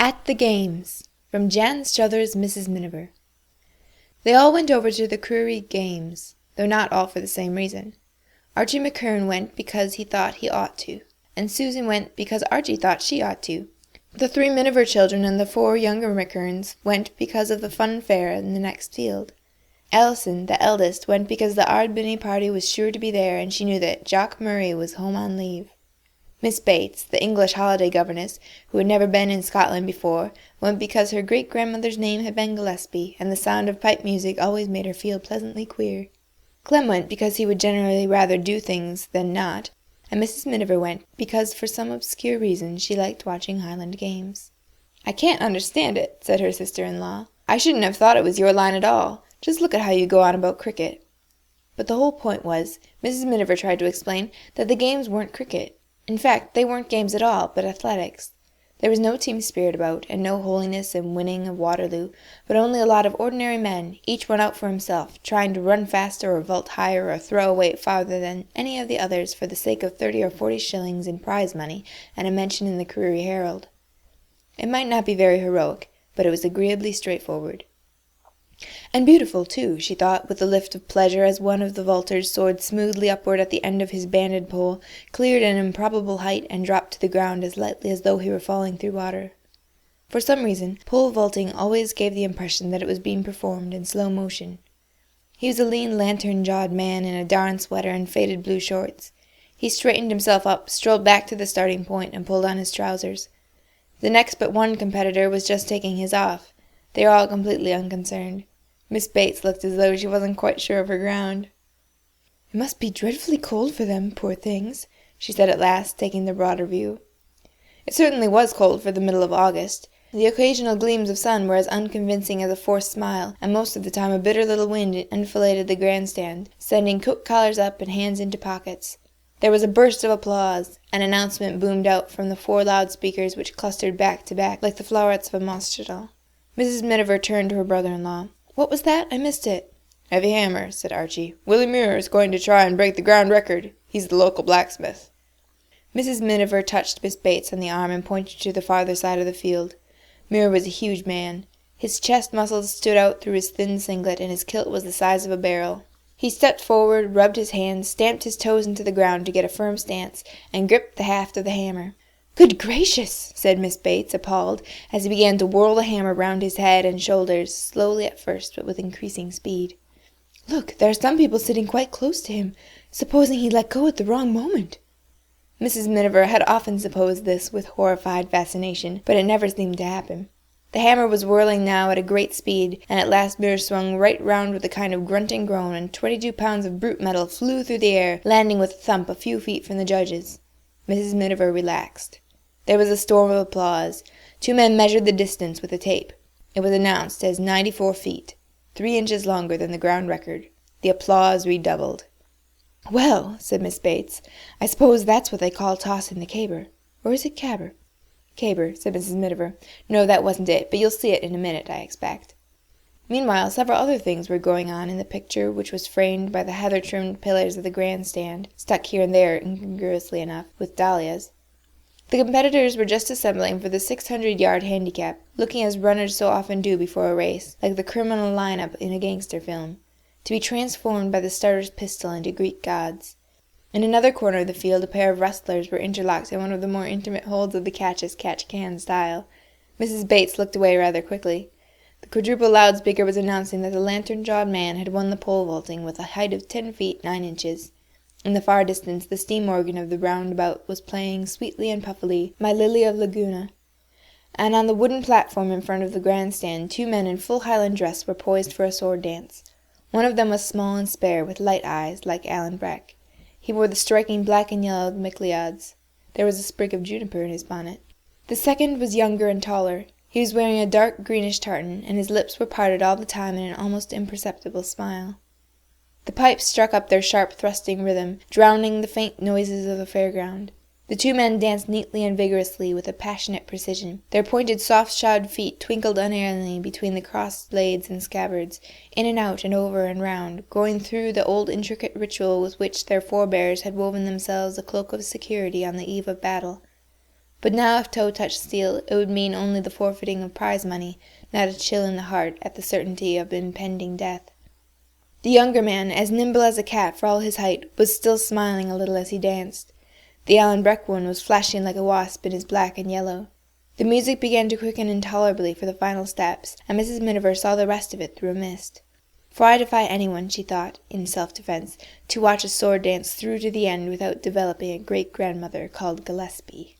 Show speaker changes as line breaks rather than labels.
At the Games, from Jan Struther's Mrs. Miniver. They all went over to the Crewe Games, though not all for the same reason. Archie McKern went because he thought he ought to, and Susan went because Archie thought she ought to. The 3 Miniver children and the 4 younger McKerns went because of the fun fair in the next field. Ellison, the eldest, went because the Ardbinny party was sure to be there, and she knew that Jock Murray was home on leave. Miss Bates, the English holiday governess, who had never been in Scotland before, went because her great-grandmother's name had been Gillespie, and the sound of pipe music always made her feel pleasantly queer. Clem went because he would generally rather do things than not, and Mrs. Miniver went because for some obscure reason she liked watching Highland games. "I can't understand it," said her sister-in-law. "I shouldn't have thought it was your line at all. Just look at how you go on about cricket." But the whole point was, Mrs. Miniver tried to explain, that the games weren't cricket. In fact, they weren't games at all, but athletics. There was no team spirit about, and no holiness and winning of Waterloo, but only a lot of ordinary men, each one out for himself, trying to run faster or vault higher or throw a weight farther than any of the others for the sake of 30 or 40 shillings in prize money and a mention in the Crewe Herald. It might not be very heroic, but it was agreeably straightforward. And beautiful, too, she thought, with a lift of pleasure as one of the vaulters soared smoothly upward at the end of his banded pole, cleared an improbable height, and dropped to the ground as lightly as though he were falling through water. For some reason, pole vaulting always gave the impression that it was being performed in slow motion. He was a lean, lantern-jawed man in a darn sweater and faded blue shorts. He straightened himself up, strolled back to the starting point, and pulled on his trousers. The next but one competitor was just taking his off. They were all completely unconcerned. Miss Bates looked as though she wasn't quite sure of her ground. "It must be dreadfully cold for them, poor things," she said at last, taking the broader view. It certainly was cold for the middle of August. The occasional gleams of sun were as unconvincing as a forced smile, and most of the time a bitter little wind enfiladed the grandstand, sending coat collars up and hands into pockets. There was a burst of applause. An announcement boomed out from the 4 loudspeakers which clustered back to back like the flowers of a moschatel. Mrs. Miniver turned to her brother-in-law. "What was that? I missed it." "Heavy hammer," said Archie. "Willie Muir is going to try and break the ground record. He's the local blacksmith." Mrs. Miniver touched Miss Bates on the arm and pointed to the farther side of the field. Muir was a huge man. His chest muscles stood out through his thin singlet, and his kilt was the size of a barrel. He stepped forward, rubbed his hands, stamped his toes into the ground to get a firm stance, and gripped the haft of the hammer. "Good gracious!" said Miss Bates, appalled, as he began to whirl the hammer round his head and shoulders, slowly at first, but with increasing speed. "Look, there are some people sitting quite close to him. Supposing he let go at the wrong moment." Mrs. Miniver had often supposed this with horrified fascination, but it never seemed to happen. The hammer was whirling now at a great speed, and at last Muir swung right round with a kind of grunting groan, and 22 pounds of brute metal flew through the air, landing with a thump a few feet from the judges. Mrs. Miniver relaxed. There was a storm of applause. 2 men measured the distance with a tape. It was announced as 94 feet, 3 inches longer than the ground record. The applause redoubled. "Well," said Miss Bates, "I suppose that's what they call tossing the caber. Or is it caber?" "Caber," said Mrs. Miniver. "No, that wasn't it, but you'll see it in a minute, I expect." Meanwhile, several other things were going on in the picture, which was framed by the heather-trimmed pillars of the grandstand, stuck here and there, incongruously enough, with dahlias. The competitors were just assembling for the 600-yard handicap, looking as runners so often do before a race, like the criminal line-up in a gangster film, to be transformed by the starter's pistol into Greek gods. In another corner of the field a pair of wrestlers were interlocked in one of the more intimate holds of the catch-as-catch-can style. Mrs. Bates looked away rather quickly. The quadruple loudspeaker was announcing that the lantern-jawed man had won the pole vaulting with a height of 10 feet 9 inches. In the far distance the steam organ of the roundabout was playing sweetly and puffily My Lily of Laguna, and on the wooden platform in front of the grandstand 2 men in full Highland dress were poised for a sword dance. One of them was small and spare, with light eyes, like Alan Breck. He wore the striking black and yellow MacLeods. There was a sprig of juniper in his bonnet. The second was younger and taller. He was wearing a dark greenish tartan, and his lips were parted all the time in an almost imperceptible smile. The pipes struck up their sharp thrusting rhythm, drowning the faint noises of the fairground. The 2 men danced neatly and vigorously with a passionate precision. Their pointed soft-shod feet twinkled unerringly between the crossed blades and scabbards, in and out and over and round, going through the old intricate ritual with which their forebears had woven themselves a cloak of security on the eve of battle. But now if toe touched steel, it would mean only the forfeiting of prize money, not a chill in the heart at the certainty of impending death. The younger man, as nimble as a cat for all his height, was still smiling a little as he danced. The Alan Breck one was flashing like a wasp in his black and yellow. The music began to quicken intolerably for the final steps, and Mrs. Miniver saw the rest of it through a mist. For I defy anyone, she thought, in self-defence, to watch a sword dance through to the end without developing a great-grandmother called Gillespie.